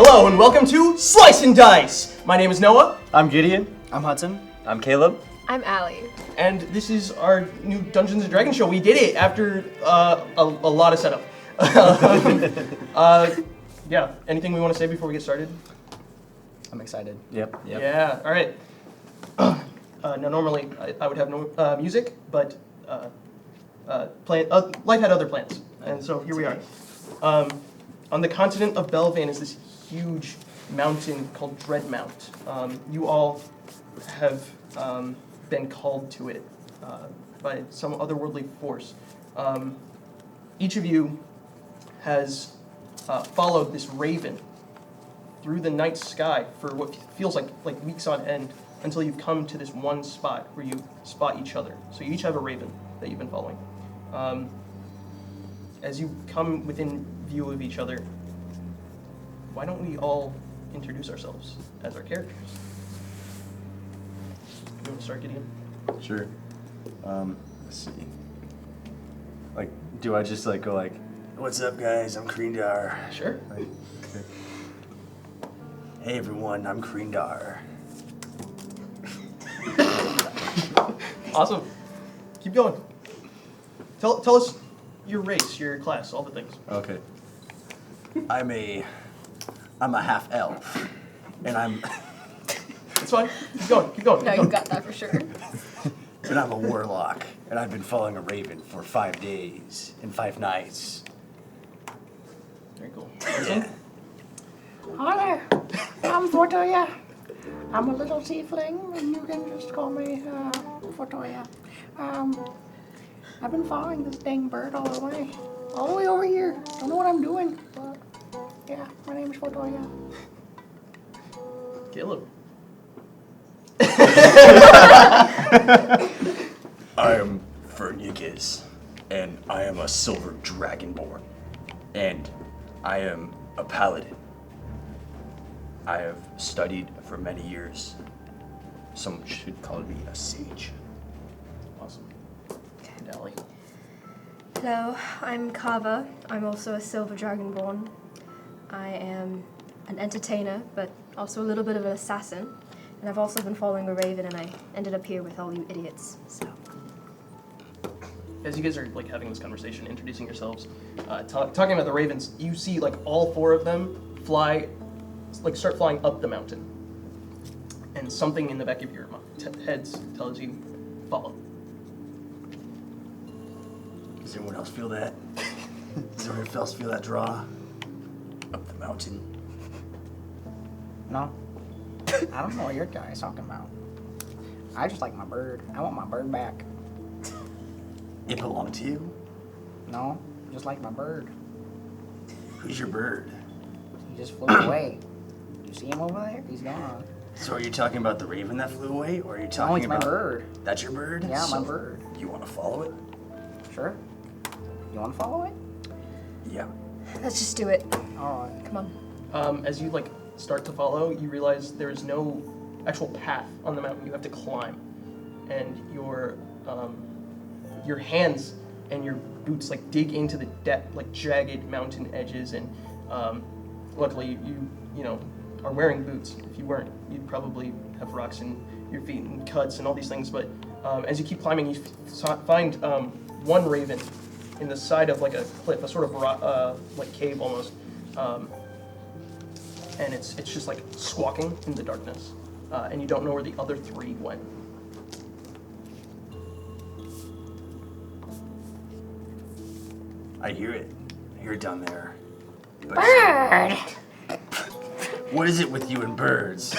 Hello and welcome to Slice and Dice! My name is Noah. I'm Gideon. I'm Hudson. I'm Caleb. I'm Allie. And this is our new Dungeons & Dragons show. We did it after a lot of setup. Yeah, anything we want to say before we get started? I'm excited. Yep. Yeah, all right. Now, normally I would have no music, but life had other plans, and so here we are. On the continent of Belvane is this huge mountain called Dreadmount. You all have been called to it by some otherworldly force. Each of you has followed this raven through the night sky for what feels like weeks on end until you've come to this one spot where you spot each other. So you each have a raven that you've been following. As you come within view of each other, why don't we all introduce ourselves as our characters? You want to start, Gideon? Sure. Let's see. Like, do I just go like, "What's up, guys? I'm Kreendar." Sure. Okay. Hey, everyone. I'm Kreendar. Awesome. Keep going. Tell us your race, your class, all the things. Okay. I'm a half elf, and I'm. It's fine. Keep going. No, you got that for sure. And I'm a warlock, and I've been following a raven for 5 days and 5 nights. Very cool. Yeah. Hi there, I'm Fortoya. I'm a little tiefling, and you can just call me Fortoya. I've been following this dang bird all the way over here. Don't know what I'm doing, but yeah, my name is Fortoya. Caleb. I am Fernicus, and I am a silver dragonborn, and I am a paladin. I have studied for many years. Some should call me a sage. Awesome. And Allie. Hello, I'm Kava. I'm also a silver dragonborn. I am an entertainer, but also a little bit of an assassin. And I've also been following a raven, and I ended up here with all you idiots, so. As you guys are having this conversation, introducing yourselves, talking about the ravens, you see all 4 of them start flying up the mountain. And something in the back of your heads tells you, follow. Does anyone else feel that? Does anyone else feel that draw? Up the mountain. No. I don't know what your guy's talking about. I just like my bird. I want my bird back. It belonged to you? No, just like my bird. Who's your bird? He just flew away. You see him over there? He's gone. So are you talking about the raven that flew away, or are you No, talking it's my about... bird. That's your bird? Yeah, So my bird. You want to follow it? Sure. You want to follow it? Yeah. Let's just do it. All right. Come on. As you start to follow, you realize there is no actual path on the mountain. You have to climb, and your hands and your boots dig into the jagged mountain edges. And luckily, you are wearing boots. If you weren't, you'd probably have rocks in your feet and cuts and all these things. But as you keep climbing, you find one raven in the side of a cliff, a sort of rock, cave almost. And it's just squawking in the darkness, and you don't know where the other 3 went. I hear it. I hear it down there. But Bird! what is it with you and birds?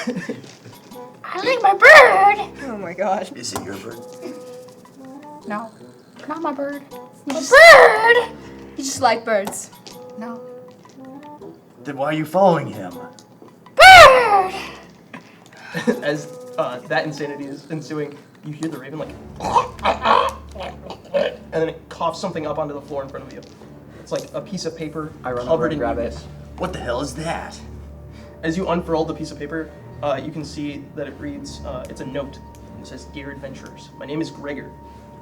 I like my bird! Oh my gosh. Is it your bird? No, not my bird. You My just, bird! you just like birds. No. Then why are you following him? Bird! As that insanity is ensuing, you hear the raven and then it coughs something up onto the floor in front of you. It's like a piece of paper I run over covered and in grab mucus. it. What the hell is that? As you unfurl the piece of paper, you can see that it reads, it's a note. It says, "Dear Adventurers, my name is Gregor.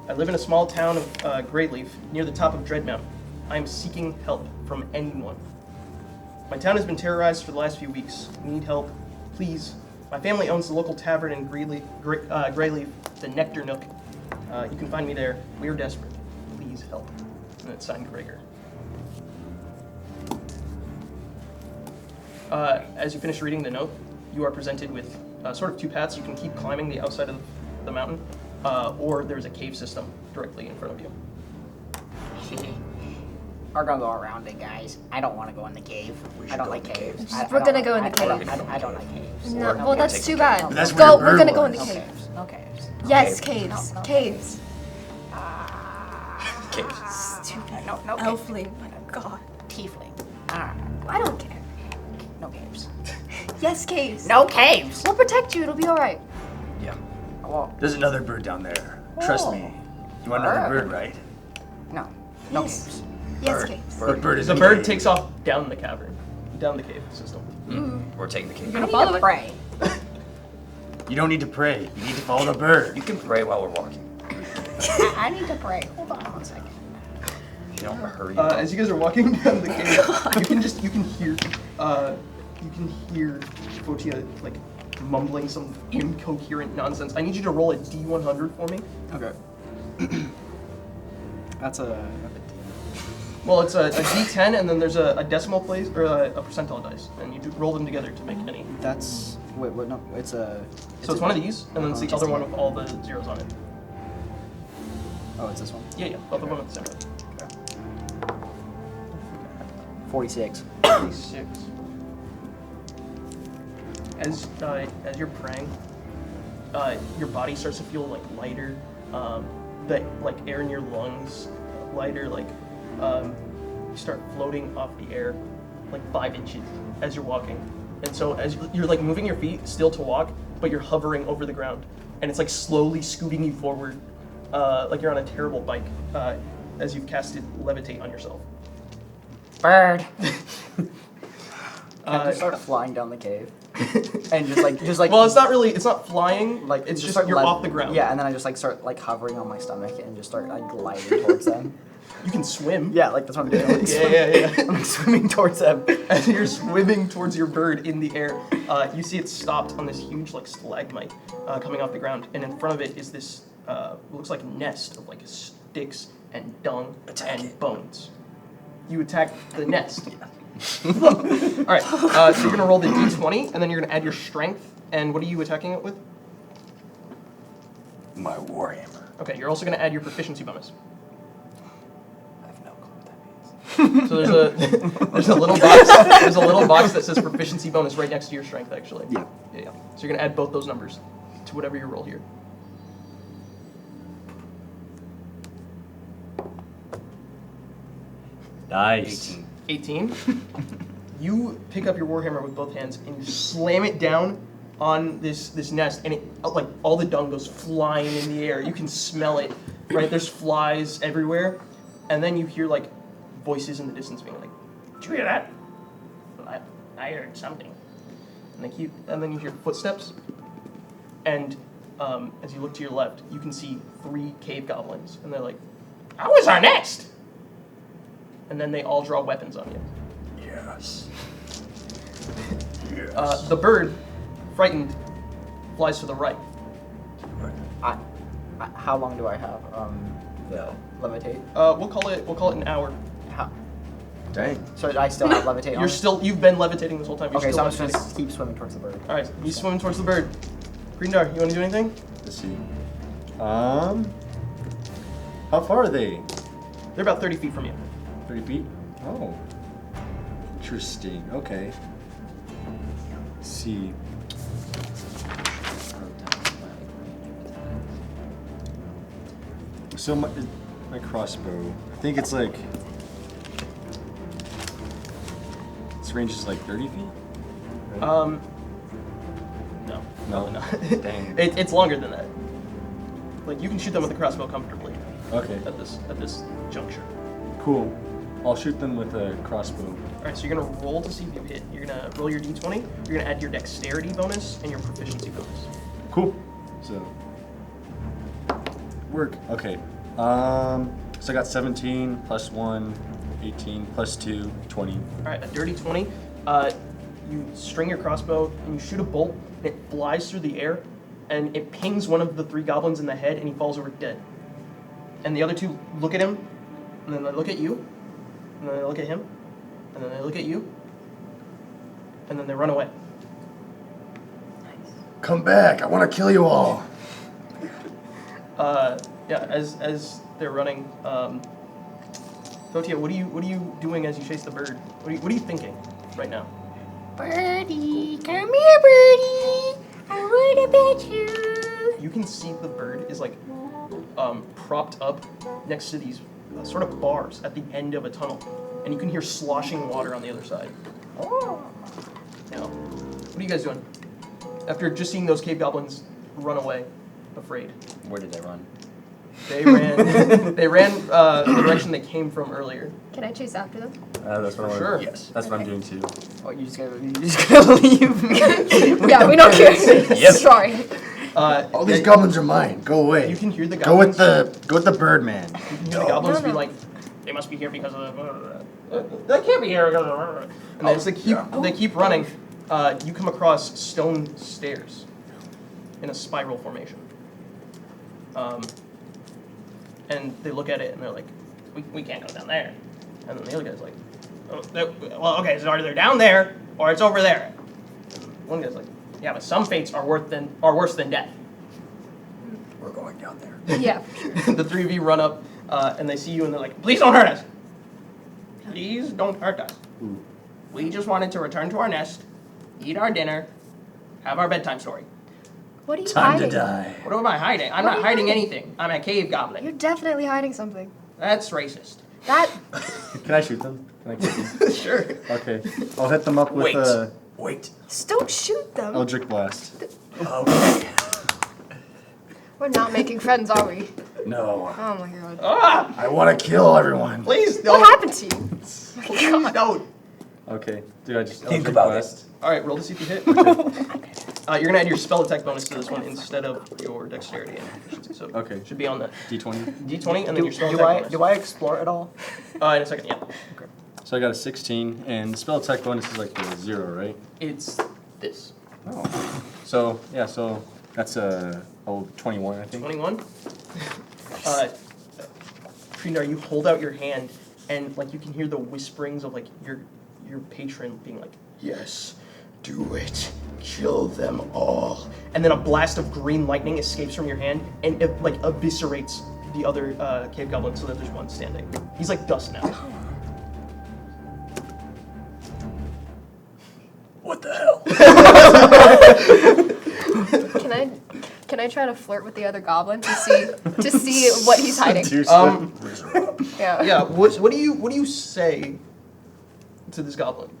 I live in a small town of Greyleaf near the top of Dreadmount. I am seeking help from anyone." My town has been terrorized for the last few weeks. We need help. Please. My family owns the local tavern in Greyleaf, the Nectar Nook. You can find me there. We are desperate. Please help. And it's signed Gregor. As you finish reading the note, you are presented with sort of two paths. You can keep climbing the outside of the mountain, or there's a cave system directly in front of you. We're gonna go around it, guys. I don't want to go in the cave. I don't like caves. We're gonna go in the cave. I don't like caves. No, well, that's too bad. That's Go. where We're the gonna bird go in the was. No cave. caves. No caves. Yes, Cave. caves. No, no Caves. Caves. Stupid. No caves. Elfling. My God. Tiefling. I don't care. No caves. Yes, caves. No caves. We'll protect you. It'll be all right. Yeah. Well, There's another bird down there. Trust me. You want another bird, right? no. No Yes. caves. Yes, Bird. caves. What bird is The in bird cave? takes off down the cavern, down the cave system. We're taking the cave. I need follow to it. pray. You don't need to pray. You need to follow the bird. You can pray while we're walking. I need to pray. Hold on 1 second. You don't hurry. As you guys are walking down the cave, you can hear Fotia like mumbling some incoherent nonsense. I need you to roll a D100 for me. Okay. That's a Well, it's a D10, and then there's a decimal place or a percentile dice, and you roll them together to make any. That's wait what no it's a So it's one of these, and then it's the other one with all the zeros on it. Oh, it's this one. Yeah, other one with the center. 46. 36. As you're praying, your body starts to feel like lighter. The like air in your lungs lighter. Like you start floating off the air, like 5 inches as you're walking. And so as you're like moving your feet still to walk, but you're hovering over the ground, and it's like slowly scooting you forward, like you're on a terrible bike. As you've casted levitate on yourself. Bird. I just start flying down the cave, and just like. Well, it's not flying. Like it's just start you're off the ground. Yeah, and then I just like start like hovering on my stomach and just start like gliding towards them. You can swim. Yeah, like that's what I'm doing. I'm, like, Yeah. I'm like, swimming towards them. As you're swimming towards your bird in the air, you see it stopped on this huge like stalagmite coming off the ground, and in front of it is this looks like a nest of like sticks and dung and bones. You attack the nest. All right, so you're gonna roll the d20, and then you're gonna add your strength. And what are you attacking it with? My warhammer. Okay, you're also gonna add your proficiency bonus. I have no clue what that means. So there's a little box. There's a little box that says proficiency bonus right next to your strength, actually. Yeah. Yeah. So you're gonna add both those numbers to whatever you roll here. Nice. 18. You pick up your warhammer with both hands and you slam it down on this nest, and it like all the dung goes flying in the air. You can smell it, right? There's flies everywhere, and then you hear like voices in the distance being like, "Did you hear that?" I heard something. And then you hear footsteps, and as you look to your left, you can see 3 cave goblins, and they're like, "How was our next?" And then they all draw weapons on you. Yes. The bird, frightened, flies to the right. How long do I have? Well, Levitate. We'll call it an hour. How? dang. So I still have levitate on? You've been levitating this whole time. You're Okay, so still I'm just levitating. gonna keep swimming towards the bird. All right, he's swimming towards the bird. Greendar, you want to do anything? Let's see. How far are they? They're about 30 feet from you. 30 feet? Oh. Interesting. Okay. Let's see. So my crossbow, I think it's like, its range is like 30 feet? Right? No. No? Probably not. Dang. It's longer than that. Like you can shoot them with a crossbow comfortably Okay, at this juncture. cool. I'll shoot them with a crossbow. All right, so you're gonna roll to see if you hit. You're gonna roll your d20. You're gonna add your dexterity bonus and your proficiency bonus. Cool. So, work. Okay. So I got 17 plus 1, 18 plus 2, 20. All right, a dirty 20. You string your crossbow and you shoot a bolt, and it flies through the air, and it pings one of the 3 goblins in the head, and he falls over dead. And the other 2 look at him, and then they look at you, and then they look at him, and then they look at you, and then they run away. Come back! I want to kill you all. Yeah, as they're running, Fotia, what are you doing as you chase the bird? What are you thinking right now? Birdie, come here, birdie. I want to pet you. You can see the bird is like propped up next to these sort of bars at the end of a tunnel, and you can hear sloshing water on the other side. Oh. Now, what are you guys doing after just seeing those cave goblins run away, afraid? Where did they run? They ran. They ran the direction they came from earlier. Can I chase after them? That's what Sure. Yes. That's what I'm doing too. Oh, you just gotta leave. Yeah, we don't care. Yep. Sorry. All these goblins are mine. Go away. You can hear the Go with goblins. the bird man. You can hear the goblins be like, they must be here because of the. They can't be here because of. And as they keep running, you come across stone stairs in a spiral formation. And they look at it and they're like, we can't go down there. And then the other guy's like, oh, well, okay, so either they're down there or it's over there. And one guy's like, yeah, but some fates are worse than death. We're going down there. Yeah. The 3 of you run up and they see you and they're like, please don't hurt us. Please don't hurt us. We just wanted to return to our nest, eat our dinner, have our bedtime story. What are you Time hiding? to die. What am I hiding? I'm What are not you hiding hiding? anything. I'm a cave goblin. You're definitely hiding something. That's racist. That. Can I shoot them? Can I kill them? Sure. Okay. I'll hit them up with Wait. Just don't shoot them. Eldritch Blast. Okay. We're not making friends, are we? No. Oh my god. Ah! I want to kill everyone. Please What don't. happened to you? Please don't. Okay. Dude, I just Think Eldritch about Blast. All right, roll to see if you hit. You're gonna add your spell attack bonus to this one instead of your dexterity and efficiency. So Okay. should be on the D20. d20 and then your spell Do attack bonus. I explore it all? In a second, yeah. So I got a 16, and the spell attack bonus is like the 0, right? It's this. Oh. So yeah, so that's a 21, I think. 21. Perrenoud, you hold out your hand and like you can hear the whisperings of like your patron being like, yes, do it, kill them all. And then a blast of green lightning escapes from your hand and it like eviscerates the other cave goblin so that there's one standing. He's like dust now. What the hell? Can I try to flirt with the other goblin to see what he's hiding? Yeah. Yeah, what do you say to this goblin?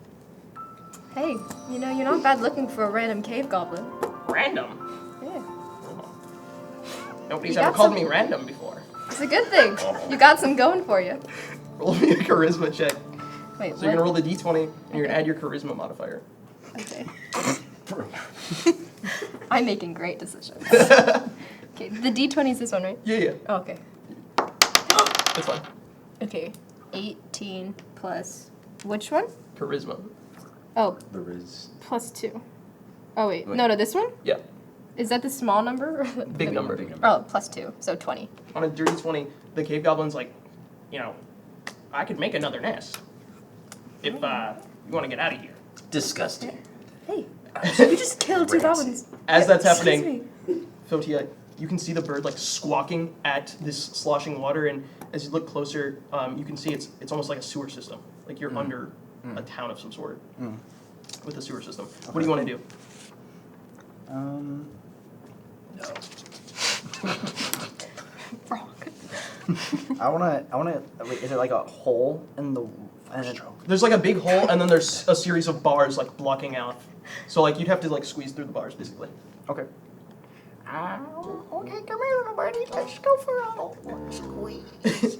Hey, you know, you're not bad looking for a random cave goblin. Random? Yeah. Nobody's You ever got called some- me random before. It's a good thing. You got some going for you. Roll me a charisma check. Wait, So you're gonna what? roll the d20 and you're gonna add your charisma modifier. Okay. I'm making great decisions. Okay, the D20 is this one, right? Yeah. Oh, okay. That's fine. Okay. 18 plus which one? Charisma. Oh, The Riz. plus 2. Oh wait, no, this one? Yeah. Is that the small number? Or the Big number. Oh, plus 2, so 20. On a dirty 20, the cave goblin's like, you know, I could make another nest if you want to get out of here. Disgusting. Hey, you just killed 2 goblins. As that's Excuse happening, me. Fotia, you can see the bird like squawking at this sloshing water, and as you look closer, you can see it's almost like a sewer system. Like you're under a town of some sort with a sewer system. What do you want to do? No. Wrong. I wanna. Wait, is it like a hole in the? There's like a big hole, and then there's a series of bars like blocking out. So like you'd have to like squeeze through the bars basically. Okay. Okay, come here, little birdie. Let's go for a little squeeze.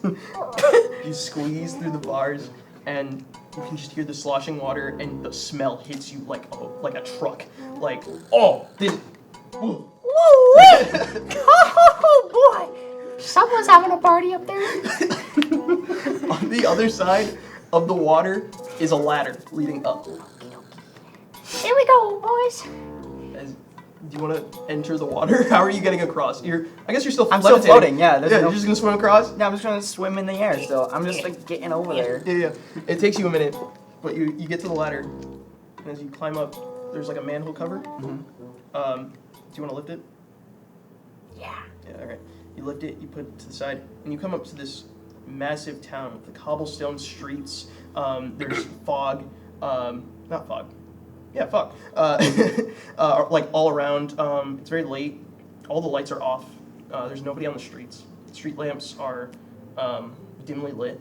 You squeeze through the bars, and you can just hear the sloshing water, and the smell hits you like a truck. Like, oh, this. Ooh. Woo-wee! Oh boy! Someone's having a party up there. On the other side of the water is a ladder leading up. Here we go, boys. Do you want to enter the water? How are you getting across? I guess you're still I'm still levitating. floating, yeah. Yeah, you're just gonna swim across? No, I'm just trying to swim in the air still. I'm just like getting over there. Yeah. It takes you a minute, but you get to the ladder, and as you climb up, there's like a manhole cover. Mm-hmm. Do you want to lift it? Yeah. Yeah, alright. You lift it, you put it to the side, and you come up to this massive town with the cobblestone streets. There's fog. Not fog. Yeah, fog. Like all around. It's very late. All the lights are off. There's nobody on the streets. Street lamps are dimly lit.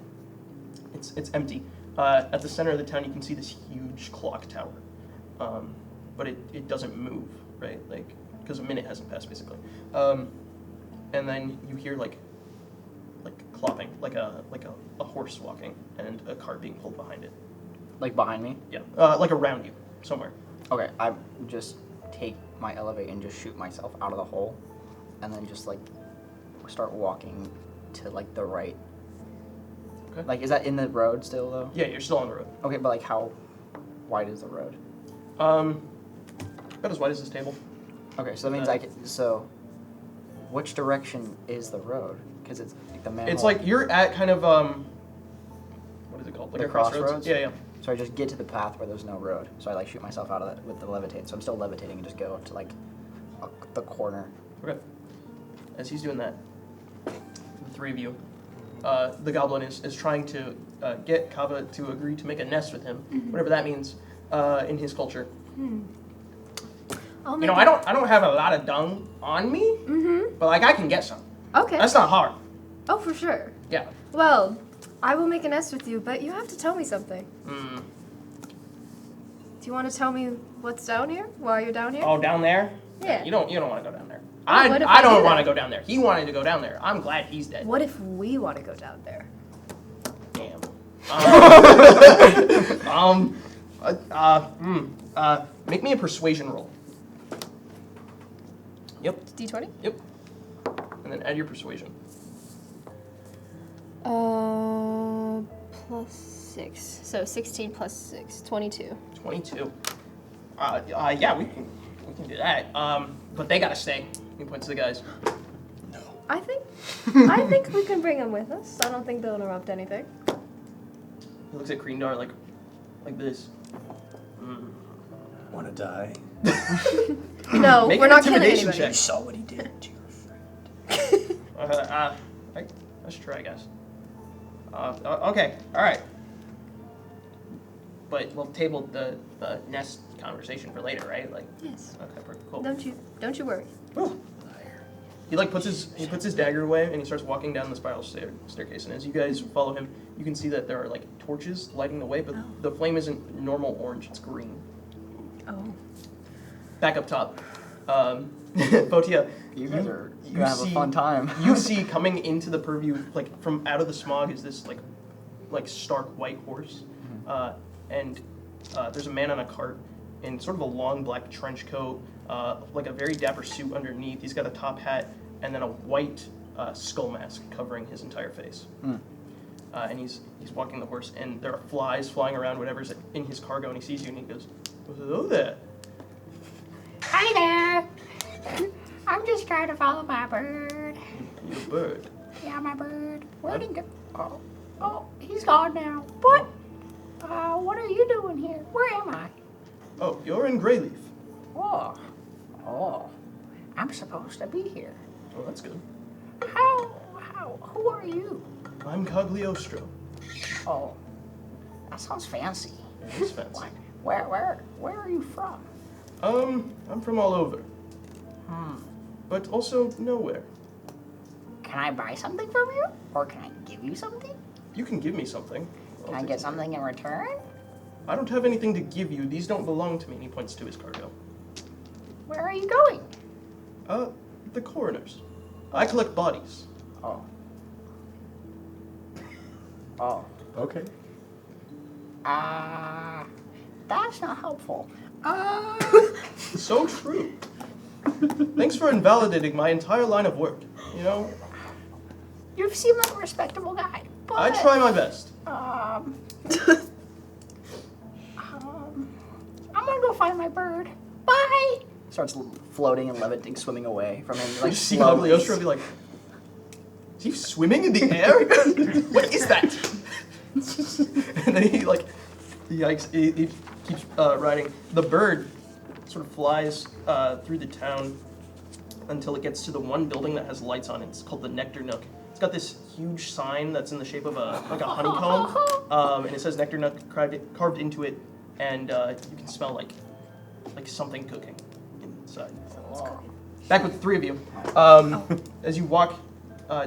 It's empty. At the center of the town, you can see this huge clock tower, but it doesn't move, right? Like because a minute hasn't passed, basically. And then you hear like clopping, like a horse walking, and a cart being pulled behind it. Like behind me? Yeah, like around you, somewhere. Okay, I just take my elevate and just shoot myself out of the hole, and then just like start walking to like the right. Okay. Like, is that in the road still though? Yeah, you're still on the road. Okay, but like how wide is the road? About as wide as this table. Okay, so that means so which direction is the road? Because it's like the manhole. It's like you're at kind of what is it called? Like The a crossroads. crossroads? Yeah. So I just get to the path where there's no road. So I like shoot myself out of that with the levitate. So I'm still levitating and just go to like the corner. Okay. As he's doing that, the three of you, the goblin is trying to get Kava to agree to make a nest with him, whatever that means in his culture. I'll You know, I don't have a lot of dung on me, but like I can get some. Okay. That's not hard. Oh, for sure. Yeah. Well, I will make a nest with you, but you have to tell me something. Do you want to tell me what's down here while you're down here? Oh, down there? Yeah. You don't want to go down there. what if I I don't do want to that? go down there. He wanted to go down there. I'm glad he's dead. What if we want to go down there? Damn. Make me a persuasion roll. Yep. D20? Yep. And then add your persuasion. Plus 6. So 16 plus 6, 22. 22. Yeah, we can do that. But they gotta stay. You point to the guys. I think we can bring them with us. I don't think they'll interrupt anything. He looks at Creendar like this. Wanna die? No, Make we're an not killing intimidation anybody. check. You saw what he did to your friend. Let's try, guys. Okay, all right. But we'll table the nest conversation for later, right? Like. Yes. Okay, cool. Don't you worry. Whew. He like puts his dagger away and he starts walking down the spiral staircase. And as you guys follow him, you can see that there are like torches lighting the way, but the flame isn't normal orange; it's green. Oh. Back up top, Botia, You guys are gonna have a fun time. You see coming into the purview, like from out of the smog, is this like stark white horse, and there's a man on a cart in sort of a long black trench coat, like a very dapper suit underneath. He's got a top hat and then a white skull mask covering his entire face. And he's walking the horse, and there are flies flying around, whatever's in his cargo, and he sees you, and he goes, "Hello there." Hi there. I'm just trying to follow my bird. Your bird. Yeah, my bird. Where'd he go? Oh, he's gone now. What? What are you doing here? Where am I? Oh, you're in Greyleaf. Oh, I'm supposed to be here. Oh, that's good. Who are you? I'm Cagliostro. Oh, that sounds fancy. It's fancy. Where are you from? I'm from all over. But also nowhere. Can I buy something from you? Or can I give you something? You can give me something. Can I get something in return? I don't have anything to give you. These don't belong to me. And he points to his cargo. Where are you going? The coroner's. I collect bodies. Oh. Okay. That's not helpful. So true. Thanks for invalidating my entire line of work. You know, You seem like a respectable guy, but... I I'm gonna go find my bird. Bye. Starts floating and levitating, swimming away from him. Like You see slowly. Cagliostro be like, is he swimming in the air? What is that? And then he keeps riding. The bird sort of flies through the town until it gets to the one building that has lights on it. It's called the Nectar Nook. It's got this huge sign that's in the shape of a honeycomb, and it says Nectar Nook carved into it, and you can smell like something cooking inside. Back with the three of you. As you walk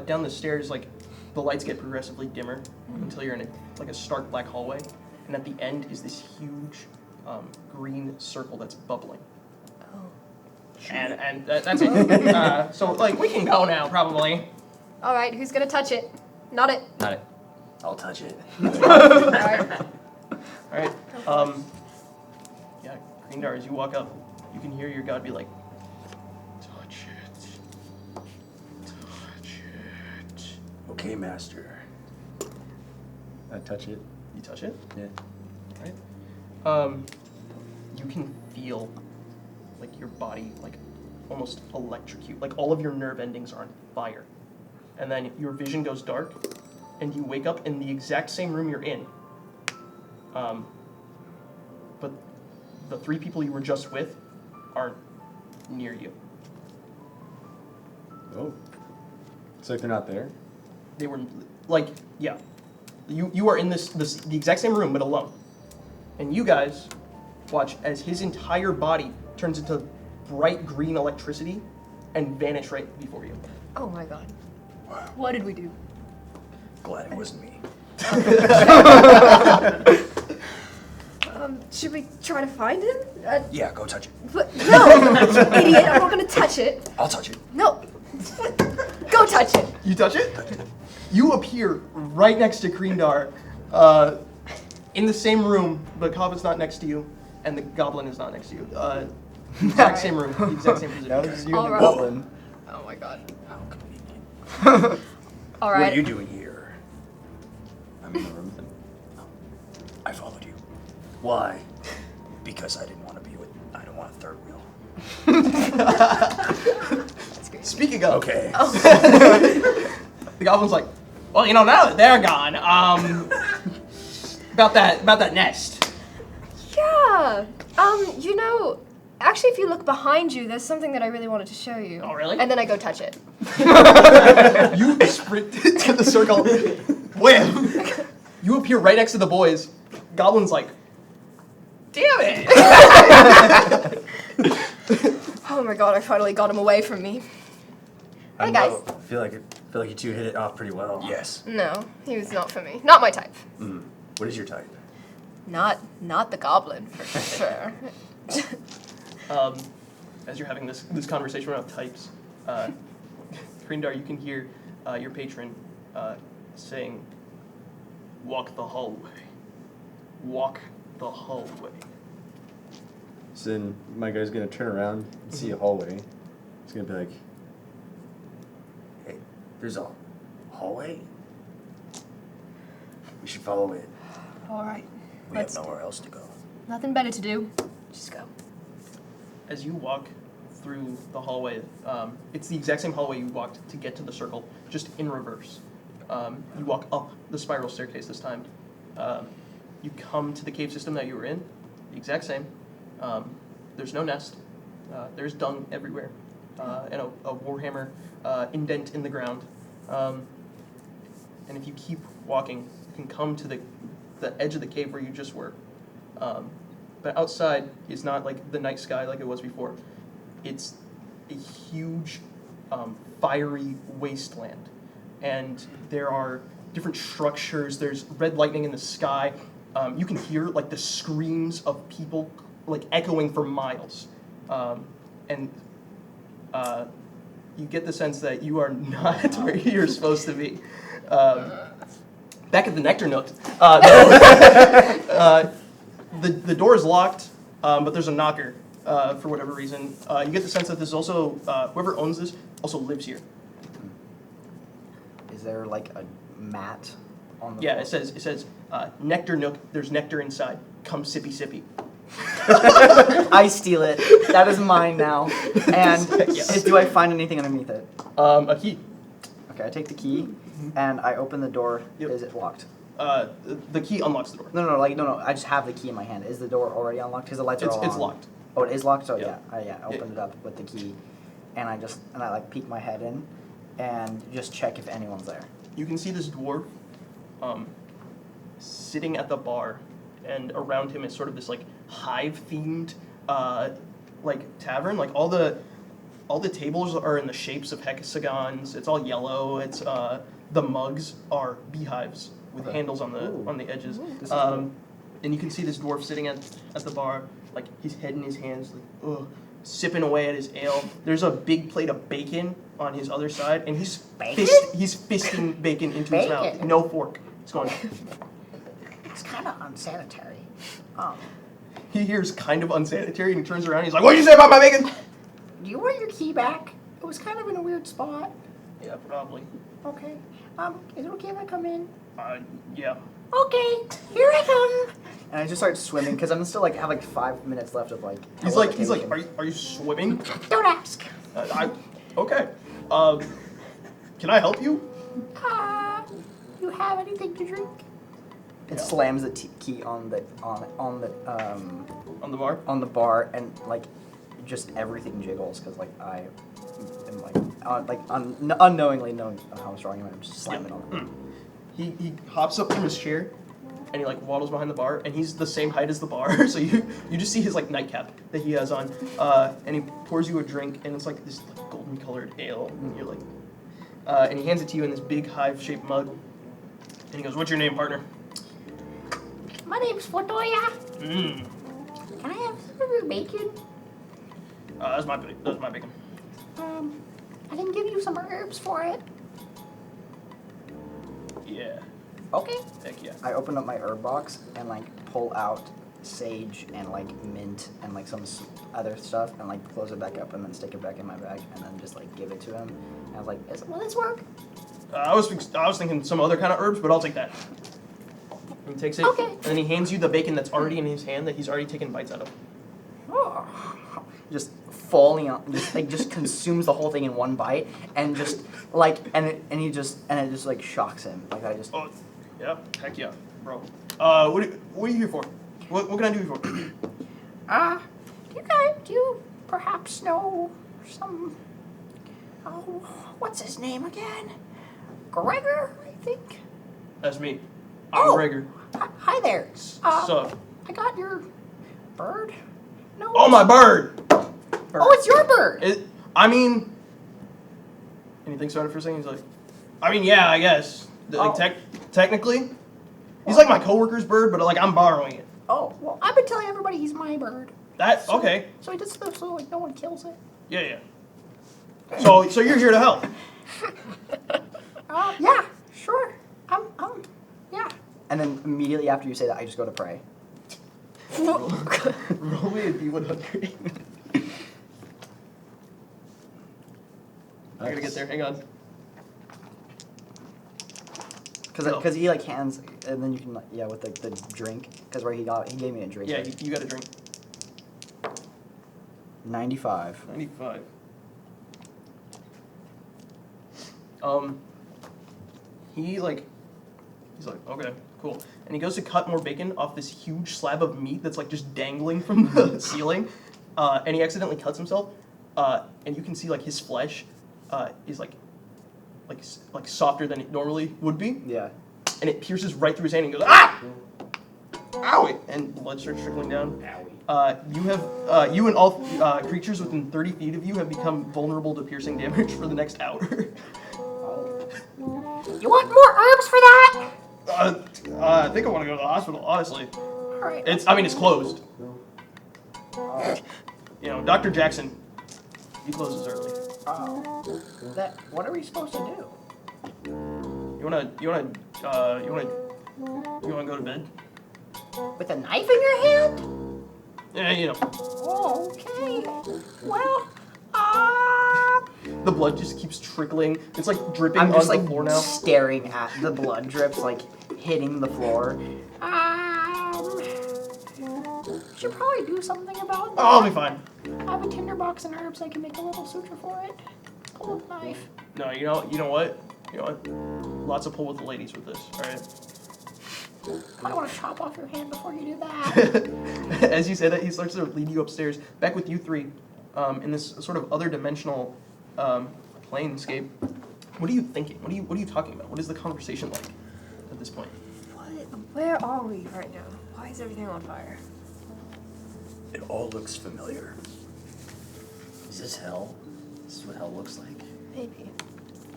down the stairs, like the lights get progressively dimmer until you're in a stark black hallway, and at the end is this huge green circle that's bubbling. And that's it. So we can go now, probably. All right, who's gonna touch it? Not it. Not it. I'll touch it. All right. All right. Yeah, Greendar, as you walk up, you can hear your god be like, touch it. Touch it. Okay, master. I touch it. You touch it? Yeah. All right. You can feel like your body almost electrocute. Like all of your nerve endings are on fire. And then your vision goes dark, and you wake up in the exact same room you're in. But the three people you were just with aren't near you. Oh. It's like they're not there? They were yeah. You are in the exact same room but alone. And you guys watch as his entire body turns into bright green electricity and vanish right before you. Oh my god. Wow. What did we do? Glad it wasn't me. Should we try to find him? Yeah, go touch it. But, no, idiot! I'm not gonna touch it. I'll touch it. No. Go touch it. You touch it? You appear right next to Greendar, in the same room, but Kava's not next to you, and the goblin is not next to you. The exact same room, the exact same position. That was you All and the right. goblin. Oh my god. How convenient. All What right. are you doing here? I'm in the room with him. I followed you. Why? Because I didn't want to be with. I don't want a third wheel. That's great. Speaking of, Okay. the goblin's like, well, now that they're gone, about that nest. Yeah. Actually, if you look behind you, there's something that I really wanted to show you. Oh, really? And then I go touch it. You sprint to the circle. Wham! You appear right next to the boys. Goblin's like, damn it! Oh my god, I finally got him away from me. I Hey, don't guys. know. I feel like you two hit it off pretty well. Yes. No, he was not for me. Not my type. What is your type? Not the goblin, for sure. As you're having this conversation about types, Greendar, you can hear your patron saying, walk the hallway. Walk the hallway. So then my guy's gonna turn around and see a hallway. He's gonna be like, Hey, there's a hallway. We should follow it. All right. We have nowhere else to go. Nothing better to do. Just go. As you walk through the hallway, it's the exact same hallway you walked to get to the circle, just in reverse. You walk up the spiral staircase this time. You come to the cave system that you were in, the exact same. There's no nest. There's dung everywhere, and a warhammer indent in the ground. And if you keep walking, you can come to the edge of the cave where you just were. But outside is not like the night sky like it was before. It's a huge, fiery wasteland. And there are different structures. There's red lightning in the sky. You can hear like the screams of people like echoing for miles. And you get the sense that you are not where you're supposed to be. Back at the Nectar Nook, the door is locked, but there's a knocker for whatever reason. You get the sense that this also, whoever owns this also lives here. Is there like a mat on the Yeah, floor? it says Nectar Nook. There's nectar inside. Come sippy sippy. I steal it. That is mine now. And do I find anything underneath it? A key. Okay, I take the key and I open the door. Yep. Is it locked? The key unlocks the door. No. I just have the key in my hand. Is the door already unlocked? Because the lights are all on. It's locked. Oh, it is locked. So Yeah. I opened it up with the key, and I like peek my head in, and just check if anyone's there. You can see this dwarf, sitting at the bar, and around him is sort of this like hive-themed, like tavern. Like all the tables are in the shapes of hexagons. It's all yellow. It's the mugs are beehives with handles on the edges. And you can see this dwarf sitting at the bar, like his head in his hands, like sipping away at his ale. There's a big plate of bacon on his other side, and he's fisting bacon into his mouth. No fork. It's going. It's kind of unsanitary. He hears kind of unsanitary, and he turns around. And he's like, "What did you say about my bacon?" Do you want your key back? It was kind of in a weird spot. Yeah, probably. Okay. Is it okay if I come in? Yeah. Okay, here I come. And I just start swimming because I'm still have 5 minutes left of He's like, are you swimming? Don't ask. Okay. Can I help you? You have anything to drink? It slams the key on the On the bar? on the bar, and just everything jiggles because I am unknowingly knowing how strong I am. I'm just slamming on it. He hops up from his chair, and he waddles behind the bar, and he's the same height as the bar, so you just see his nightcap that he has on, and he pours you a drink, and it's this golden colored ale, and you're and he hands it to you in this big hive-shaped mug, and he goes, "What's your name, partner?" My name's Fotoya. Mmm. Can I have some of your bacon? That's my bacon. I can give you some herbs for it. Yeah. Okay. Heck yeah. I open up my herb box and pull out sage and mint and some other stuff and close it back up and then stick it back in my bag and then just give it to him. And I was like, Will this work? I was thinking some other kind of herbs, but I'll take that. He takes it, Okay. and then he hands you the bacon that's already in his hand that he's already taken bites out of. Oh. just falling on, just consumes the whole thing in one bite and just and it just shocks him. I just. Oh, yeah, heck yeah, bro. What are you here for? What can I do for you? Do you perhaps know some? Oh, what's his name again? Gregor, I think. That's me. I'm Gregor. Hi there. So. I got your bird. No. Oh, my bird! Oh, it's your bird. And he thinks about it for a second. He's like, yeah, I guess. Technically, he's my coworker's bird, but I'm borrowing it. Oh, well, I've been telling everybody he's my bird. Okay. So he does stuff so no one kills it. Yeah. So you're here to help. Yeah, sure. Yeah. And then immediately after you say that, I just go to pray. Roll me a D100. I gotta get there. Hang on. Because he hands, and then you can with the drink. Because he gave me a drink. Yeah, right? you got a drink. 95. 95. He's like, okay, cool. And he goes to cut more bacon off this huge slab of meat that's just dangling from the ceiling. And he accidentally cuts himself. And you can see his flesh is softer than it normally would be. Yeah. And it pierces right through his hand and he goes, ah! Owie! And blood starts trickling down. Owie. You and all creatures within 30 feet of you have become vulnerable to piercing damage for the next hour. You want more herbs for that? I think I want to go to the hospital, honestly. All right. It's closed. Dr. Jackson, he closes early. What are we supposed to do? You wanna go to bed? With a knife in your hand? Yeah, Oh, okay. Well, The blood just keeps trickling. It's dripping I'm on just the floor now. staring at the blood drips hitting the floor. should probably do something about that. Oh, I'll be fine. I have a tinderbox and herbs. I can make a little suture for it. Pull with a knife. No, you know what? You know what? Lots of pull with the ladies with this. All right. I don't want to chop off your hand before you do that. As you say that, he starts to lead you upstairs, back with you three, in this sort of other dimensional planescape. What are you thinking? What are you talking about? What is the conversation like at this point? Where are we right now? Why is everything on fire? It all looks familiar. Is this hell? This is what hell looks like. Maybe.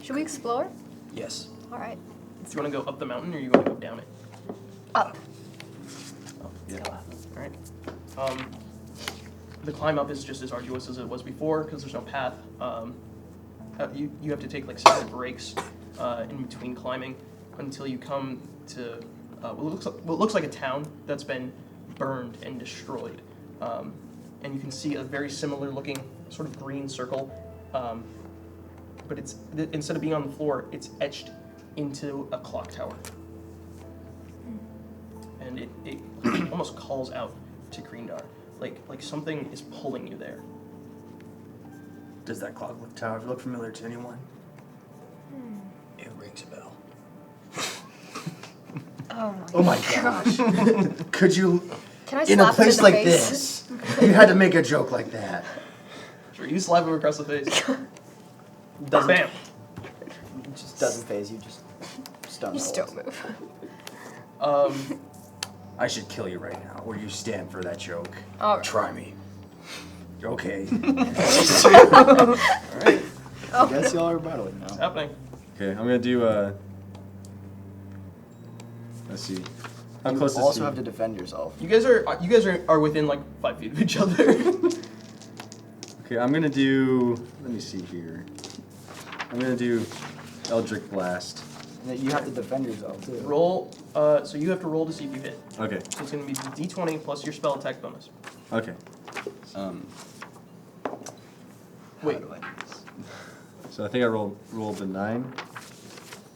Should we explore? Yes. All right. Do you want to go up the mountain or you want to go down it? Up. Yeah. All right. The climb up is just as arduous as it was before because there's no path. You have to take like several breaks in between climbing until you come to what looks like a town that's been burned and destroyed. And you can see a very similar looking sort of green circle, but it's instead of being on the floor, it's etched into a clock tower. And it almost calls out to Greendar, like something is pulling you there. Does that clock tower look familiar to anyone? It rings a bell. Oh my gosh. Could you, Can I in a slap him place in the like face? this, you had to make a joke like that. Sure, you slap him across the face. Doesn't- Bam! It just doesn't phase you. Just stone. You just don't move. I should kill you right now, or you stand for that joke. All right. Try me. Okay. Alright, I guess y'all are battling it's now. happening. Okay, I'm gonna do let's see. How You close is also he? have to defend yourself. You guys are within like 5 feet of each other. Okay, I'm gonna do. Let me see here. I'm gonna do Eldritch Blast. And then you have to defend yourself too. Roll, so you have to roll to see if you hit. Okay. So it's gonna be D20 plus your spell attack bonus. Okay. Wait, So I think I rolled a 9,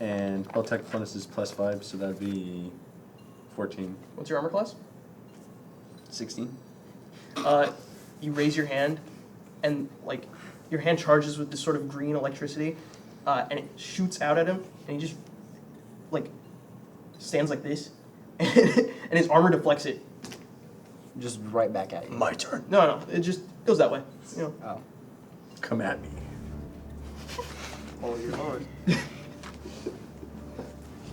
and spell attack bonus is +5, so that'd be 14. what's your armor class? 16. You raise your hand, and like your hand charges with this sort of green electricity, and it shoots out at him, and he just like stands like this, and his armor deflects it. Just right back at you. My turn. No, it just goes that way. You know. Oh. Come at me. Oh, you're hard.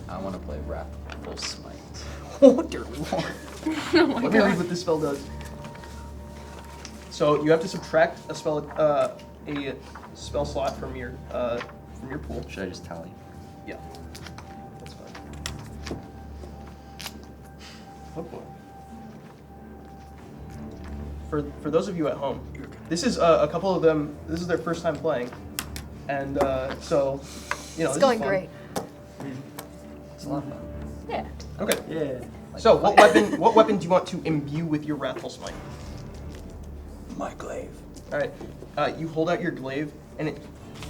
I want to play Wrathful Smite. Oh, dear lord. Let me read what this spell does. So you have to subtract a spell slot from your pool. Should I just tally? Yeah. That's fine. Oh boy. For those of you at home, this is a couple of them. This is their first time playing, and so you know It's this going is fun. great. It's a lot of fun. Yeah. Okay. Yeah. So what weapon do you want to imbue with your Wrathful Smite? My glaive. All right. You hold out your glaive, and it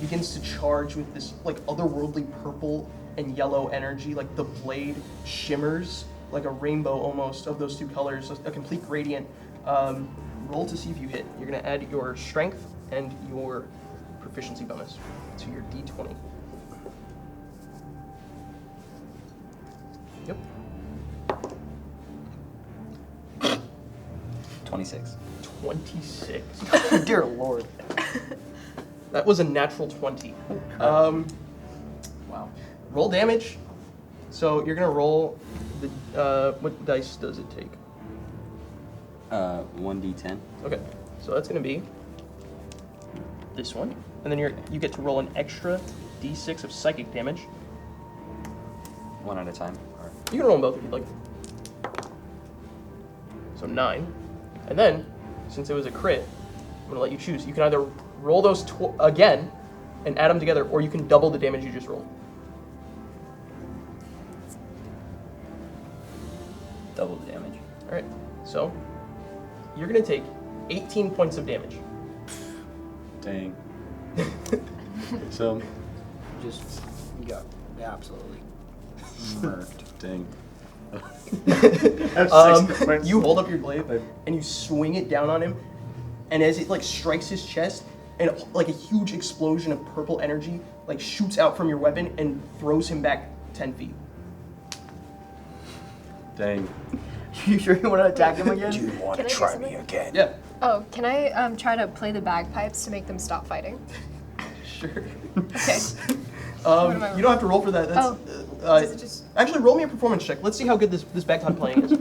begins to charge with this like otherworldly purple and yellow energy. Like the blade shimmers like a rainbow almost of those two colors, a complete gradient. Roll to see if you hit. You're gonna add your strength and your proficiency bonus to your D20. Yep. 26. 26. Dear lord. That was a natural 20. Wow. Roll damage. So you're gonna roll the what dice does it take? 1d10. Okay, so that's gonna be this one, and then you get to roll an extra d6 of psychic damage. One at a time. Or You can roll them both if you'd like. So 9, and then since it was a crit, I'm gonna let you choose. You can either roll those again and add them together, or you can double the damage you just rolled. double the damage. All right, so you're gonna take 18 points of damage. Dang. So, Just, you got absolutely murked. dang. You hold up your blade and you swing it down on him, and as it like strikes his chest, and like a huge explosion of purple energy like shoots out from your weapon and throws him back 10 feet. Dang. You sure you want to attack him again? Do you want to Can I do try me something? again? Yeah, Oh, can I try to play the bagpipes to make them stop fighting? sure. Okay. You don't have to roll for that. That's, Is it just actually, roll me a performance check. Let's see how good this bagpipe playing is.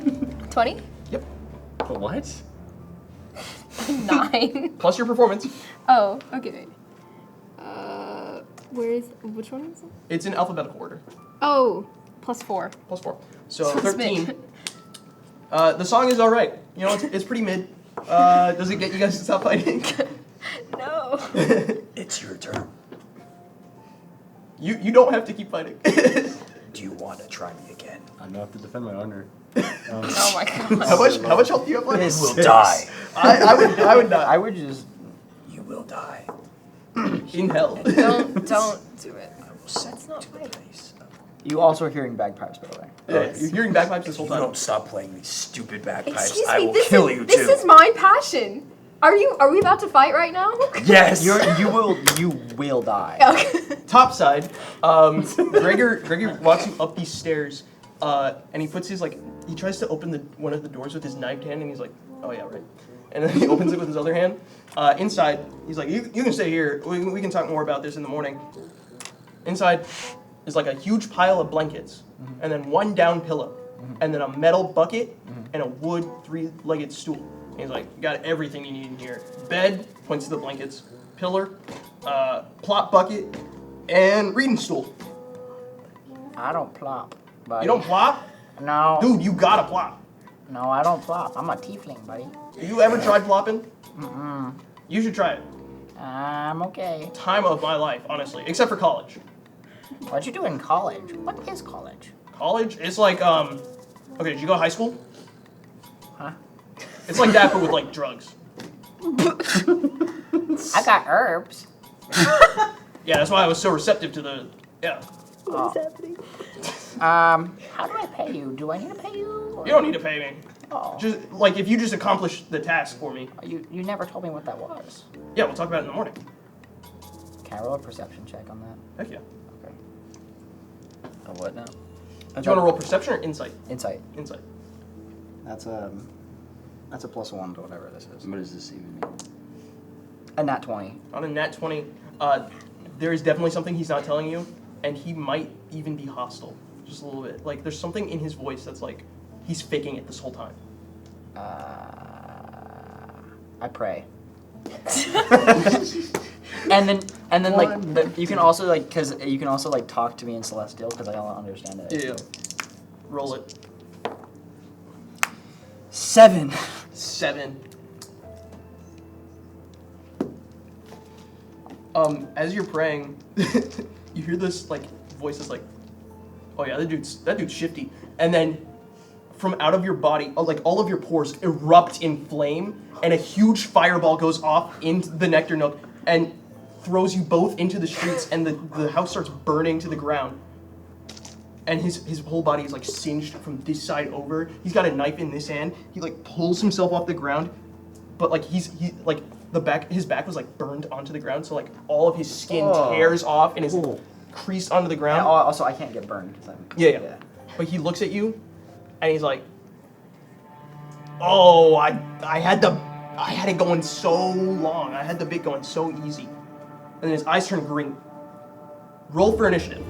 20? Yep. But what? 9. Plus your performance. Oh, okay. Which one is it? It's in alphabetical order. Oh, +4. Plus 4. So So it's 13. mid. The song is alright. You know, it's pretty mid. Does it get you guys to stop fighting? No. It's your turn. You don't have to keep fighting. Do you want to try me again? I know I have to defend my honor. Oh my god. How much health do you have left? You will die. I would not. I would just. You will die. In hell. Don't do it. I will send That's you not to the right. place. You also are hearing bagpipes, by the way. Yeah, you're hearing bagpipes this whole If you time. don't stop playing these stupid bagpipes, Excuse I me, will this kill is you this too. is my passion. Are we about to fight right now? Yes. You will die. Okay. Top side, Gregor walks you up these stairs, and he puts his he tries to open one of the doors with his knifed hand, and he's like, oh yeah, right. And then he opens it with his other hand. Inside, he's like, you can stay here. We can talk more about this in the morning. Inside is like a huge pile of blankets, and then one down pillow, and then a metal bucket, and a wood 3-legged stool. And he's like, you got everything you need in here. Bed, points to the blankets, pillar, plop bucket, and reading stool. I don't plop, buddy. You don't plop? No. Dude, you gotta plop. No, I don't plop. I'm a tiefling, buddy. Have you ever tried plopping? You should try it. I'm okay. Time of my life, honestly. Except for college. What'd you do in college? What is college? College? It's like, okay, did you go to high school? Huh? It's like that, but with like drugs. I got herbs. Yeah, that's why I was so receptive to the, yeah. What is happening? How do I pay you? Do I need to pay you? Or- You don't need to pay me. Oh. Just, like, if you just accomplish the task for me. You never told me what that was. Yeah, we'll talk about it in the morning. Can I roll a perception check on that? Heck yeah. Okay. A what now? Do you want to roll perception or insight? Insight. Insight. That's a +1 to whatever this is. What does this even mean? A nat 20. On a nat 20, there is definitely something he's not telling you, and he might even be hostile. Just a little bit. Like, there's something in his voice that's like, he's faking it this whole time. I pray. and then like you can also like talk to me in Celestial because I don't understand it. Yeah. Roll it. 7. 7. As you're praying, you hear this like voice that's like, oh yeah, that dude's shifty. And then from out of your body, like all of your pores erupt in flame, and a huge fireball goes off into the nectar nook and throws you both into the streets, and the house starts burning to the ground. And his whole body is like singed from this side over. He's got a knife in this hand. He like pulls himself off the ground, but like his back was like burned onto the ground, so like all of his skin tears off and is creased onto the ground. And also, I can't get burned because I'm. Yeah. But he looks at you, and he's like, "Oh, I had it going so long. I had the bit going so easy." And then his eyes turn green. Roll for initiative.